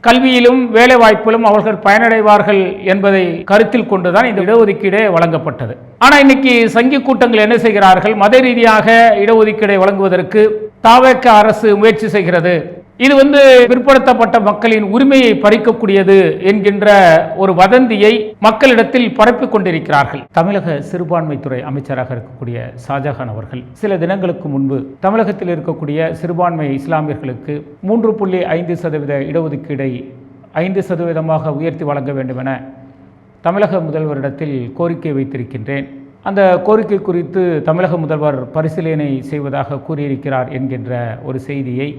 கல்வியிலும் வேலை வாய்ப்பிலும் அவர்கள் பயனடைவார்கள் என்பதை கருத்தில் கொண்டுதான் இந்த இடஒதுக்கீடே வழங்கப்பட்டது. ஆனால் இன்னைக்கு சங்கி கூட்டங்கள் என்ன செய்கிறார்கள்? மத ரீதியாக இடஒதுக்கீடை வழங்குவதற்கு தவேக அரசு முயற்சி செய்கிறது, இது பிற்படுத்தப்பட்ட மக்களின் உரிமையை பறிக்கக்கூடியது என்கின்ற ஒரு வதந்தியை மக்களிடத்தில் பரப்பிக் கொண்டிருக்கிறார்கள். தமிழக சிறுபான்மைத்துறை அமைச்சராக இருக்கக்கூடிய ஷாஜகான் அவர்கள் சில தினங்களுக்கு முன்பு தமிழகத்தில் இருக்கக்கூடிய சிறுபான்மை இஸ்லாமியர்களுக்கு 3.5% இடஒதுக்கீடை 5% உயர்த்தி வழங்க வேண்டும் என தமிழக முதல்வரிடத்தில் கோரிக்கை வைத்திருக்கின்றேன், அந்த கோரிக்கை குறித்து தமிழக முதல்வர் பரிசீலனை செய்வதாக கூறியிருக்கிறார் என்கின்ற ஒரு செய்தியை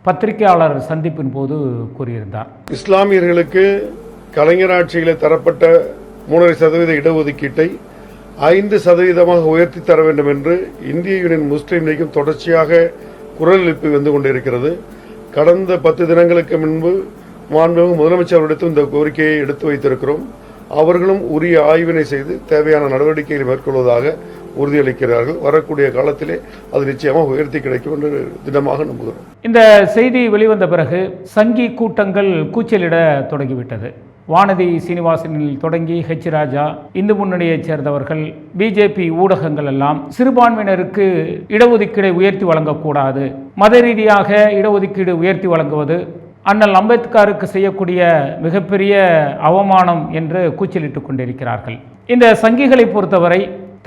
பத்திரிகையாளர் சந்திப்பின் போது கூறியிருந்தார். இஸ்லாமியர்களுக்கு கலைஞர் ஆட்சியில் தரப்பட்ட 3.5% இடஒதுக்கீட்டை 5% உயர்த்தி தர வேண்டும் என்று இந்திய யூனியன் முஸ்லீம் லீக்கும் தொடர்ச்சியாக குரல் எழுப்பி வந்து கொண்டிருக்கிறது. கடந்த 10 தினங்களுக்கு முன்பு மாண்புமிகு முதலமைச்சரிடத்தில் இந்த கோரிக்கையை எடுத்து வைத்திருக்கிறோம். அவர்களும் உரிய ஆய்வினை செய்து தேவையான நடவடிக்கைகளை மேற்கொள்வதாக உறுதியளிக்கிறார்கள். வரக்கூடிய காலத்திலே அது நிச்சயமாக உயர்த்தி கிடைக்கும் என்று தினமாக நம்புகிறோம். இந்த செய்தி வெளிவந்த பிறகு சங்கி கூட்டங்கள் கூச்சலிட தொடங்கிவிட்டது. வானதி சீனிவாசனில் தொடங்கி ஹெச் ராஜா, இந்து முன்னணியைச் சேர்ந்தவர்கள், பிஜேபி ஊடகங்கள் எல்லாம் சிறுபான்மையினருக்கு இடஒதுக்கீடை உயர்த்தி வழங்கக்கூடாது, மத ரீதியாக இடஒதுக்கீடு உயர்த்தி வழங்குவது அண்ணல் அம்பேத்கருக்கு செய்யக்கூடிய மிகப்பெரிய அவமானம் என்று கூச்சலிட்டுக் கொண்டிருக்கிறார்கள். இந்த சங்கிகளை பொறுத்தவரை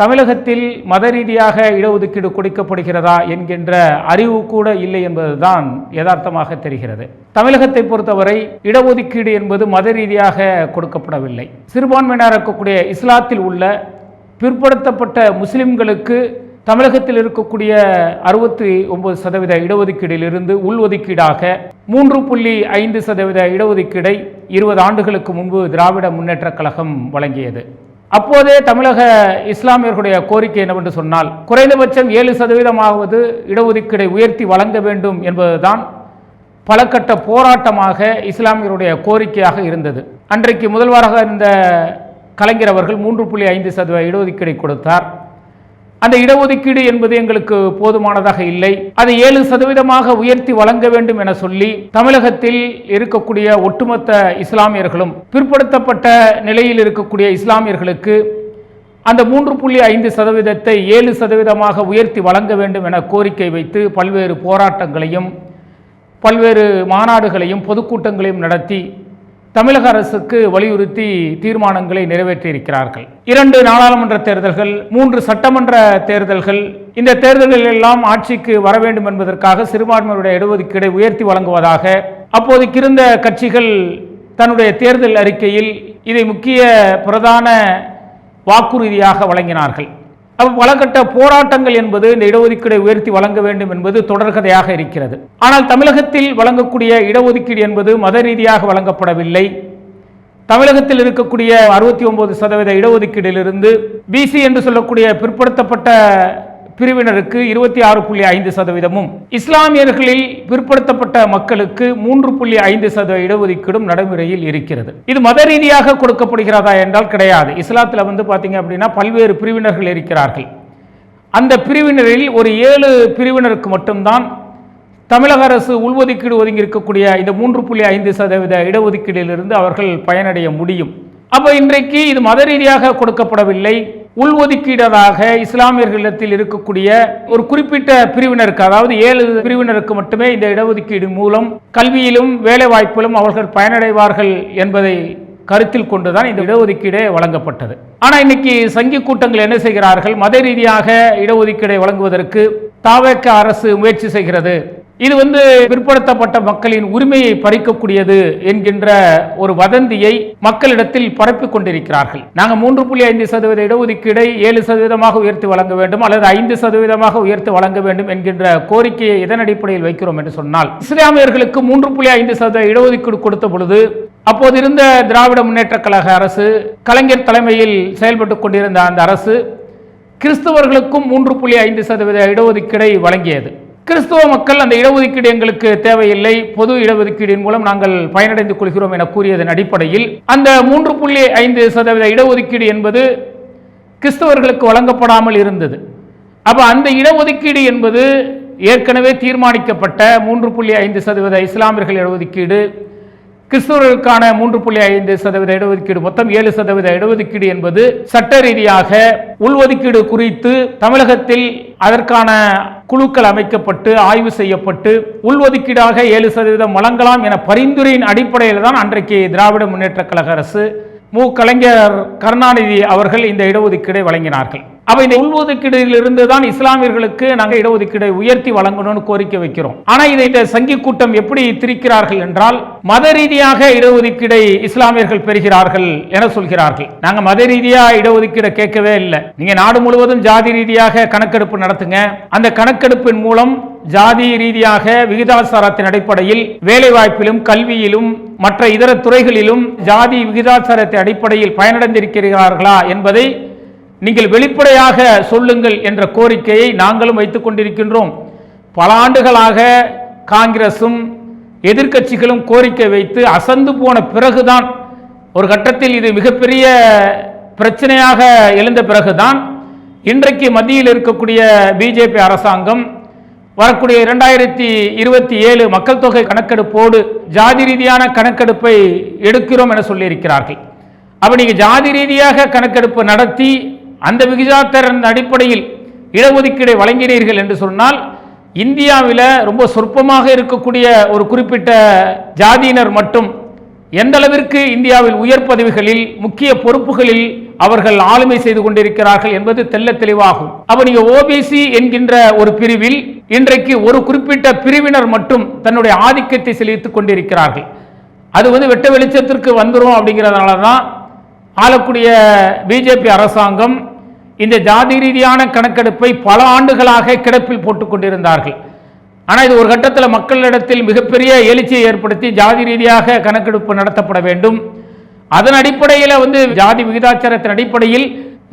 தமிழகத்தில் மத ரீதியாக இடஒதுக்கீடு கொடுக்கப்படுகிறதா என்கின்ற அறிவு கூட இல்லை என்பதுதான் யதார்த்தமாக தெரிகிறது. தமிழகத்தை பொறுத்தவரை இடஒதுக்கீடு என்பது மத ரீதியாக கொடுக்கப்படவில்லை. சிறுபான்மையினர் இருக்கக்கூடிய இஸ்லாத்தில் உள்ள பிற்படுத்தப்பட்ட முஸ்லிம்களுக்கு தமிழகத்தில் இருக்கக்கூடிய 69% இடஒதுக்கீடிலிருந்து உள்ஒதுக்கீடாக 3.5% இடஒதுக்கீடை 20 ஆண்டுகளுக்கு முன்பு திராவிட முன்னேற்றக் கழகம் வழங்கியது. அப்போதே தமிழக இஸ்லாமியர்களுடைய கோரிக்கை என்னவென்று சொன்னால், குறைந்தபட்சம் 7% இடஒதுக்கீடை உயர்த்தி வழங்க வேண்டும் என்பதுதான் பல கட்ட போராட்டமாக இஸ்லாமியருடைய கோரிக்கையாக இருந்தது. அன்றைக்கு முதல்வராக இருந்த கலைஞர் அவர்கள் 3.5% இடஒதுக்கீடை கொடுத்தார். அந்த இடஒதுக்கீடு என்பது எங்களுக்கு போதுமானதாக இல்லை, அதை 7% உயர்த்தி வழங்க வேண்டும் என சொல்லி தமிழகத்தில் இருக்கக்கூடிய ஒட்டுமொத்த இஸ்லாமியர்களும் பிற்படுத்தப்பட்ட நிலையில் இருக்கக்கூடிய இஸ்லாமியர்களுக்கு அந்த 3.5%ஐ 7% உயர்த்தி வழங்க வேண்டும் என கோரிக்கை வைத்து பல்வேறு போராட்டங்களையும் பல்வேறு மாநாடுகளையும் பொதுக்கூட்டங்களையும் நடத்தி தமிழக அரசுக்கு வலியுறுத்தி தீர்மானங்களை நிறைவேற்றியிருக்கிறார்கள். 2 நாடாளுமன்ற தேர்தல்கள், 3 சட்டமன்ற தேர்தல்கள், இந்த தேர்தல்கள் எல்லாம் ஆட்சிக்கு வர வேண்டும் என்பதற்காக சிறுபான்மையினருடைய இடஒதுக்கீடை உயர்த்தி வழங்குவதாக அப்போதைக்கு இருந்த கட்சிகள் தன்னுடைய தேர்தல் அறிக்கையில் இதை முக்கிய பிரதான வாக்குறுதியாக வழங்கினார்கள். பல கட்ட போராட்டங்கள் என்பது இந்த இடஒதுக்கீடை உயர்த்தி வழங்க வேண்டும் என்பது தொடர்கதையாக இருக்கிறது. ஆனால் தமிழகத்தில் வழங்கக்கூடிய இடஒதுக்கீடு என்பது மத ரீதியாக வழங்கப்படவில்லை. தமிழகத்தில் இருக்கக்கூடிய 69% இடஒதுக்கீடிலிருந்து பிசி என்று சொல்லக்கூடிய பிற்படுத்தப்பட்ட பிரிவினருக்கு 26.5%, இஸ்லாமியர்களில் பிற்படுத்தப்பட்ட மக்களுக்கு 3.5% இடஒதுக்கீடும் நடைமுறையில் இருக்கிறது. இது மத ரீதியாக கொடுக்கப்படுகிறதா என்றால் கிடையாது. இஸ்லாத்தில் பார்த்தீங்க அப்படின்னா பல்வேறு பிரிவினர்கள் இருக்கிறார்கள். அந்த பிரிவினரில் ஒரு 7 பிரிவினருக்கு மட்டும்தான் தமிழக அரசு உள்ஒதுக்கீடு ஒதுங்கி இருக்கக்கூடிய இந்த 3.5% இடஒதுக்கீடிலிருந்து அவர்கள் பயனடைய முடியும். அப்போ இன்றைக்கு இது மத ரீதியாக கொடுக்கப்படவில்லை, உள்ஒதுக்கீடாக இஸ்லாமியர்களிடத்தில் இருக்கக்கூடிய ஒரு குறிப்பிட்ட பிரிவினருக்கு, அதாவது 7 பிரிவினருக்கு மட்டுமே இந்த இடஒதுக்கீடு மூலம் கல்வியிலும் வேலை வாய்ப்பிலும் அவர்கள் பயனடைவார்கள் என்பதை கருத்தில் கொண்டுதான் இந்த இடஒதுக்கீடே வழங்கப்பட்டது. ஆனால் இன்னைக்கு சங்கி கூட்டங்கள் என்ன செய்கிறார்கள்? மத ரீதியாக இடஒதுக்கீடை வழங்குவதற்கு தவேக அரசு முயற்சி செய்கிறது, இது பிற்படுத்தப்பட்ட மக்களின் உரிமையை பறிக்கக்கூடியது என்கின்ற ஒரு வதந்தியை மக்களிடத்தில் பரப்பிக் கொண்டிருக்கிறார்கள். நாங்கள் 3.5% இடஒதுக்கீடை 7% உயர்த்தி வழங்க வேண்டும் அல்லது 5% உயர்த்தி வழங்க வேண்டும் என்கின்ற கோரிக்கையை இதன் அடிப்படையில் வைக்கிறோம் என்று சொன்னால், இஸ்லாமியர்களுக்கு 3.5% இடஒதுக்கீடு கொடுத்த பொழுது அப்போது இருந்த திராவிட முன்னேற்ற கழக அரசு, கலைஞர் தலைமையில் செயல்பட்டு கொண்டிருந்த அந்த அரசு கிறிஸ்தவர்களுக்கும் 3.5% இடஒதுக்கீடை வழங்கியது. கிறிஸ்துவ மக்கள் அந்த இடஒதுக்கீடு எங்களுக்கு தேவையில்லை, பொது இடஒதுக்கீடின் மூலம் நாங்கள் பயனடைந்து கொள்கிறோம் என கூறியதன் அடிப்படையில் அந்த 3.5% இடஒதுக்கீடு என்பது கிறிஸ்தவர்களுக்கு வழங்கப்படாமல் இருந்தது. அப்ப அந்த இடஒதுக்கீடு என்பது ஏற்கனவே தீர்மானிக்கப்பட்ட 3.5% இஸ்லாமியர்கள் இடஒதுக்கீடு, கிறிஸ்தவர்களுக்கான 3.5% இடஒதுக்கீடு, மொத்தம் 7% இடஒதுக்கீடு என்பது சட்ட ரீதியாக உள்ஒதுக்கீடு குறித்து தமிழகத்தில் அதற்கான குழுக்கள் அமைக்கப்பட்டு ஆய்வு செய்யப்பட்டு உள்ஒதுக்கீடாக 7% வழங்கலாம் என பரிந்துரையின் அடிப்படையில் தான் அன்றைக்கு திராவிட முன்னேற்ற கழக அரசு கலைஞர் கருணாநிதி அவர்கள் இந்த இடஒதுக்கீடை வழங்கினார்கள். அப்ப இந்த உள்ஒதுக்கீடுகளிலிருந்து தான் இஸ்லாமியர்களுக்கு நாங்கள் இடஒதுக்கீடை உயர்த்தி வழங்கணும்னு கோரிக்கை வைக்கிறோம். ஆனா இதை இந்த சங்கி கூட்டம் எப்படி திரிக்கிறார்கள் என்றால், மத ரீதியாக இடஒதுக்கீடை இஸ்லாமியர்கள் பெறுகிறார்கள் என சொல்கிறார்கள். நாங்க மத ரீதியா இடஒதுக்கீடை கேட்கவே இல்லை. நீங்க நாடு முழுவதும் ஜாதி ரீதியாக கணக்கெடுப்பு நடத்துங்க. அந்த கணக்கெடுப்பின் மூலம் ஜாதி ரீதியாக விகிதாசாரத்தின் அடிப்படையில் வேலை வாய்ப்பிலும் கல்வியிலும் மற்ற இதர துறைகளிலும் ஜாதி விகிதாசாரத்தின் அடிப்படையில் பயனடைந்திருக்கிறார்களா என்பதை நீங்கள் வெளிப்படையாக சொல்லுங்கள் என்ற கோரிக்கையை நாங்களும் வைத்துக் கொண்டிருக்கின்றோம். பல ஆண்டுகளாக காங்கிரசும் எதிர்க்கட்சிகளும் கோரிக்கை வைத்து அசந்து போன பிறகுதான், ஒரு கட்டத்தில் இது மிகப்பெரிய பிரச்சனையாக எழுந்த பிறகுதான் இன்றைக்கு மத்தியில் இருக்கக்கூடிய பிஜேபி அரசாங்கம் வரக்கூடிய 2027 மக்கள் தொகை கணக்கெடுப்போடு ஜாதி ரீதியான கணக்கெடுப்பை எடுக்கிறோம் என சொல்லியிருக்கிறார்கள். அப்ப நீங்க ஜாதி ரீதியாக கணக்கெடுப்பு நடத்தி அந்த விகிதாச்சாரத்தின் அடிப்படையில் இடஒதுக்கீடை வழங்கினீர்கள் என்று சொன்னால், இந்தியாவில் ரொம்ப சொற்பமாக இருக்கக்கூடிய ஒரு குறிப்பிட்ட ஜாதியினர் மட்டும் எந்த அளவிற்கு இந்தியாவில் உயர் பதவிகளில் முக்கிய பொறுப்புகளில் அவர்கள் ஆளுமை செய்து கொண்டிருக்கிறார்கள் என்பது தெல்ல தெளிவாகும். அப்ப நீங்க ஓபிசி என்கின்ற ஒரு பிரிவில் இன்றைக்கு ஒரு குறிப்பிட்ட பிரிவினர் மட்டும் தன்னுடைய ஆதிக்கத்தை செலுத்திக் கொண்டிருக்கிறார்கள். அது வெட்ட வெளிச்சத்திற்கு வந்துடும். அப்படிங்கிறதுனால தான் ஆளக்கூடிய பிஜேபி அரசாங்கம் இந்த ஜாதி ரீதியான கணக்கெடுப்பை பல ஆண்டுகளாக கிடப்பில் போட்டுக் கொண்டிருந்தார்கள். ஆனால் இது ஒரு கட்டத்தில் மக்களிடத்தில் மிகப்பெரிய எழுச்சியை ஏற்படுத்தி ஜாதி ரீதியாக கணக்கெடுப்பு நடத்தப்பட வேண்டும். அதன் அடிப்படையில் ஜாதி விகிதாச்சாரத்தின் அடிப்படையில்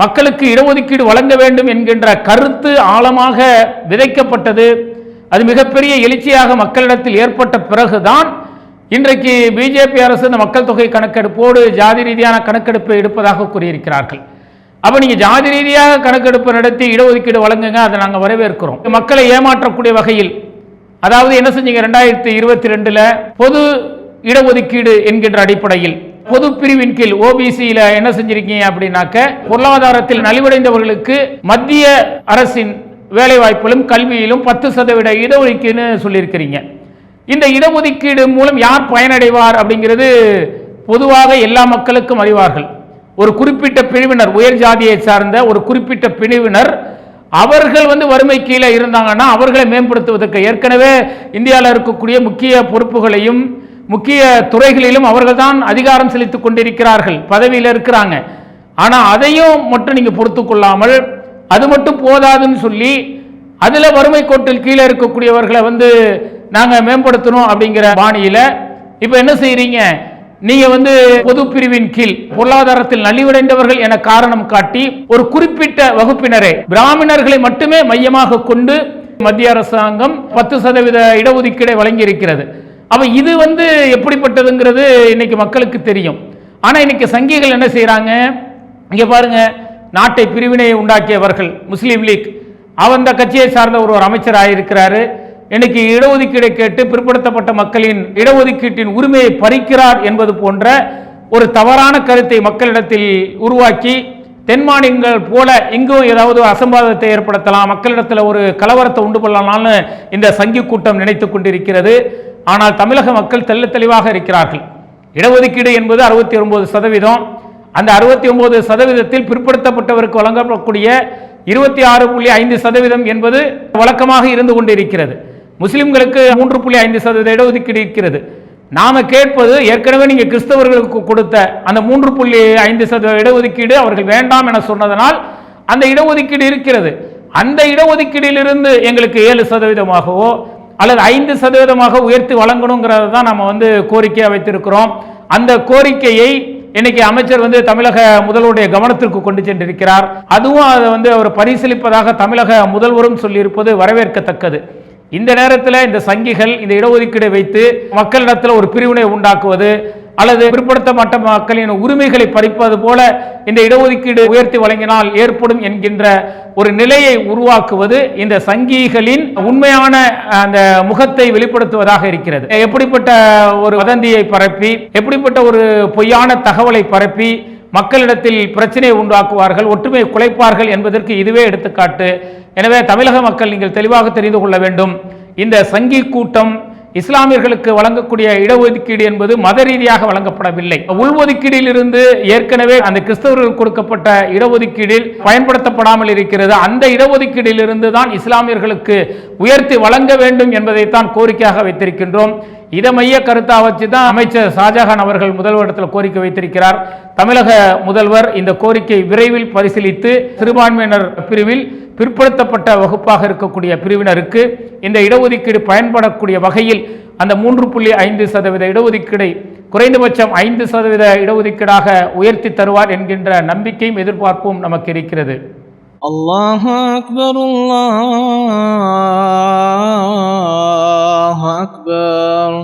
மக்களுக்கு இடஒதுக்கீடு வழங்க வேண்டும் என்கின்ற கருத்து ஆழமாக விதைக்கப்பட்டது. அது மிகப்பெரிய எழுச்சியாக மக்களிடத்தில் ஏற்பட்ட பிறகுதான் இன்றைக்கு பிஜேபி அரசு இந்த மக்கள் தொகை கணக்கெடுப்போடு ஜாதி ரீதியான கணக்கெடுப்பை எடுப்பதாக கூறியிருக்கிறார்கள். அப்ப நீங்க ஜாதி ரீதியாக கணக்கெடுப்பு நடத்தி இடஒதுக்கீடு வழங்குங்க, அதை நாங்கள் வரவேற்கிறோம். மக்களை ஏமாற்றக்கூடிய வகையில், அதாவது என்ன செஞ்சீங்க, 2022 பொது இடஒதுக்கீடு என்கின்ற அடிப்படையில் பொது பிரிவின் கீழ் ஓபிசியில என்ன செஞ்சிருக்கீங்க அப்படின்னாக்க, பொருளாதாரத்தில் நலிவடைந்தவர்களுக்கு மத்திய அரசின் வேலை வாய்ப்பிலும் கல்வியிலும் 10% இடஒதுக்கீடு சொல்லியிருக்கிறீங்க. இந்த இடஒதுக்கீடு மூலம் யார் பயனடைவார் அப்படிங்கிறது பொதுவாக எல்லா மக்களுக்கும் அறிவார்கள். ஒரு குறிப்பிட்ட பிரிவினர், உயர் ஜாதியை சார்ந்த ஒரு குறிப்பிட்ட பிரிவினர், அவர்கள் வறுமை கீழே இருந்தாங்கன்னா அவர்களை மேம்படுத்துவதற்கு ஏற்கனவே இந்தியாவில் இருக்கக்கூடிய முக்கிய பொறுப்புகளையும் முக்கிய துறைகளிலும் அவர்கள் தான் அதிகாரம் செலுத்திக் கொண்டிருக்கிறார்கள், பதவியில் இருக்கிறாங்க. ஆனா அதையும் மட்டும் நீங்க பொறுத்து கொள்ளாமல், அது மட்டும் போதாதுன்னு சொல்லி அதுல வறுமை கோட்டில் கீழே இருக்கக்கூடியவர்களை நாங்க மேம்படுத்தணும் அப்படிங்கிற பாணியில இப்ப என்ன செய்யறீங்க, நீங்க பொது பிரிவின் கீழ் பொருளாதாரத்தில் நலிவடைந்தவர்கள் என காரணம் காட்டி ஒரு குறிப்பிட்ட வகுப்பினரை, பிராமணர்களை மட்டுமே மையமாக கொண்டு மத்திய அரசாங்கம் 10% இடஒதுக்கீடை வழங்கி இருக்கிறது. அப்ப இது எப்படிப்பட்டதுங்கிறது இன்னைக்கு மக்களுக்கு தெரியும். ஆனா இன்னைக்கு சங்கிகள் என்ன செய்யறாங்க, இங்க பாருங்க, நாட்டை பிரிவினை உண்டாக்கியவர்கள் முஸ்லீம் லீக், அந்த கட்சியை சார்ந்த ஒரு அமைச்சர் ஆயிருக்கிறாரு. இன்னைக்கு இடஒதுக்கீடை கேட்டு பிற்படுத்தப்பட்ட மக்களின் இடஒதுக்கீட்டின் உரிமையை பறிக்கிறார் என்பது போன்ற ஒரு தவறான கருத்தை மக்களிடத்தில் உருவாக்கி, தென் மாநிலங்கள் போல இங்கும் ஏதாவது அசம்பாதத்தை ஏற்படுத்தலாம், மக்களிடத்தில் ஒரு கலவரத்தை உண்டு பண்ணலாம்னு இந்த சங்கி கூட்டம் நினைத்துக் கொண்டிருக்கிறது. ஆனால் தமிழக மக்கள் தெல்ல தெளிவாக இருக்கிறார்கள். இடஒதுக்கீடு என்பது 69%. அந்த 69%த்தில் பிற்படுத்தப்பட்டவருக்கு வழங்கப்படக்கூடிய 26.5% என்பது வழக்கமாக இருந்து கொண்டிருக்கிறது. முஸ்லிம்களுக்கு 3.5% இடஒதுக்கீடு இருக்கிறது. நாம கேட்பது, ஏற்கனவே நீங்க கிறிஸ்தவர்களுக்கு கொடுத்த அந்த 3.5% இடஒதுக்கீடு அவர்கள் வேண்டாம் என சொன்னதனால் அந்த இடஒதுக்கீடு இருக்கிறது. அந்த இடஒதுக்கீடிலிருந்து எங்களுக்கு 7%ஆகவோ அல்லது 5% உயர்த்தி வழங்கணுங்கிறத தான் நம்ம கோரிக்கையா வைத்திருக்கிறோம். அந்த கோரிக்கையை இன்னைக்கு அமைச்சர் தமிழக முதல்வருடைய கவனத்திற்கு கொண்டு சென்றிருக்கிறார். அதுவும் அதை அவர் பரிசீலிப்பதாக தமிழக முதல்வரும் சொல்லியிருப்பது வரவேற்கத்தக்கது. இந்த நேரத்தில் இந்த சங்கிகள் இந்த இடஒதுக்கீடை வைத்து மக்களிடத்தில் ஒரு பிரிவினை உண்டாக்குவது, அல்லது பிற்படுத்தப்பட்ட மக்களின் உரிமைகளை பறிப்பது போல இந்த இடஒதுக்கீடு உயர்த்தி வழங்கினால் ஏற்படும் என்கின்ற ஒரு நிலையை உருவாக்குவது இந்த சங்கிகளின் உண்மையான அந்த முகத்தை வெளிப்படுத்துவதாக இருக்கிறது. எப்படிப்பட்ட ஒரு வதந்தியை பரப்பி, எப்படிப்பட்ட ஒரு பொய்யான தகவலை பரப்பி மக்களிடத்தில் பிரச்சனையை உண்டாக்குவார்கள், ஒற்றுமையை குலைப்பார்கள் என்பதற்கு இதுவே எடுத்துக்காட்டு. எனவே தமிழக மக்கள் நீங்கள் தெளிவாக தெரிந்து கொள்ள வேண்டும். இந்த சங்கி கூட்டம் இஸ்லாமியர்களுக்கு வழங்கக்கூடிய இடஒதுக்கீடு என்பது மத ரீதியாக வழங்கப்படவில்லை. உள்ஒதுக்கீடில் இருந்து ஏற்கனவே அந்த கிறிஸ்தவர்கள் கொடுக்கப்பட்ட இடஒதுக்கீடில் பயன்படுத்தப்படாமல் இருக்கிறது. அந்த இடஒதுக்கீடில் இருந்து தான் இஸ்லாமியர்களுக்கு உயர்த்தி வழங்க வேண்டும் என்பதைத்தான் கோரிக்கையாக வைத்திருக்கின்றோம். இதை மைய கருத்தா வச்சு தான் அமைச்சர் ஷாஜகான் அவர்கள் முதல்வரிடத்தில் கோரிக்கை வைத்திருக்கிறார். தமிழக முதல்வர் இந்த கோரிக்கை விரைவில் பரிசீலித்து சிறுபான்மையினர் பிரிவில் பிற்படுத்தப்பட்ட வகுப்பாக இருக்கக்கூடிய பிரிவினருக்கு இந்த இடஒதுக்கீடு பயன்படக்கூடிய வகையில் அந்த 3.5% இடஒதுக்கீடை குறைந்தபட்சம் 5% இடஒதுக்கீடாக உயர்த்தி தருவார் என்கின்ற நம்பிக்கையும் எதிர்பார்ப்பும் நமக்கு இருக்கிறது. அல்லாஹு அக்பர், அல்லாஹு அக்பர்.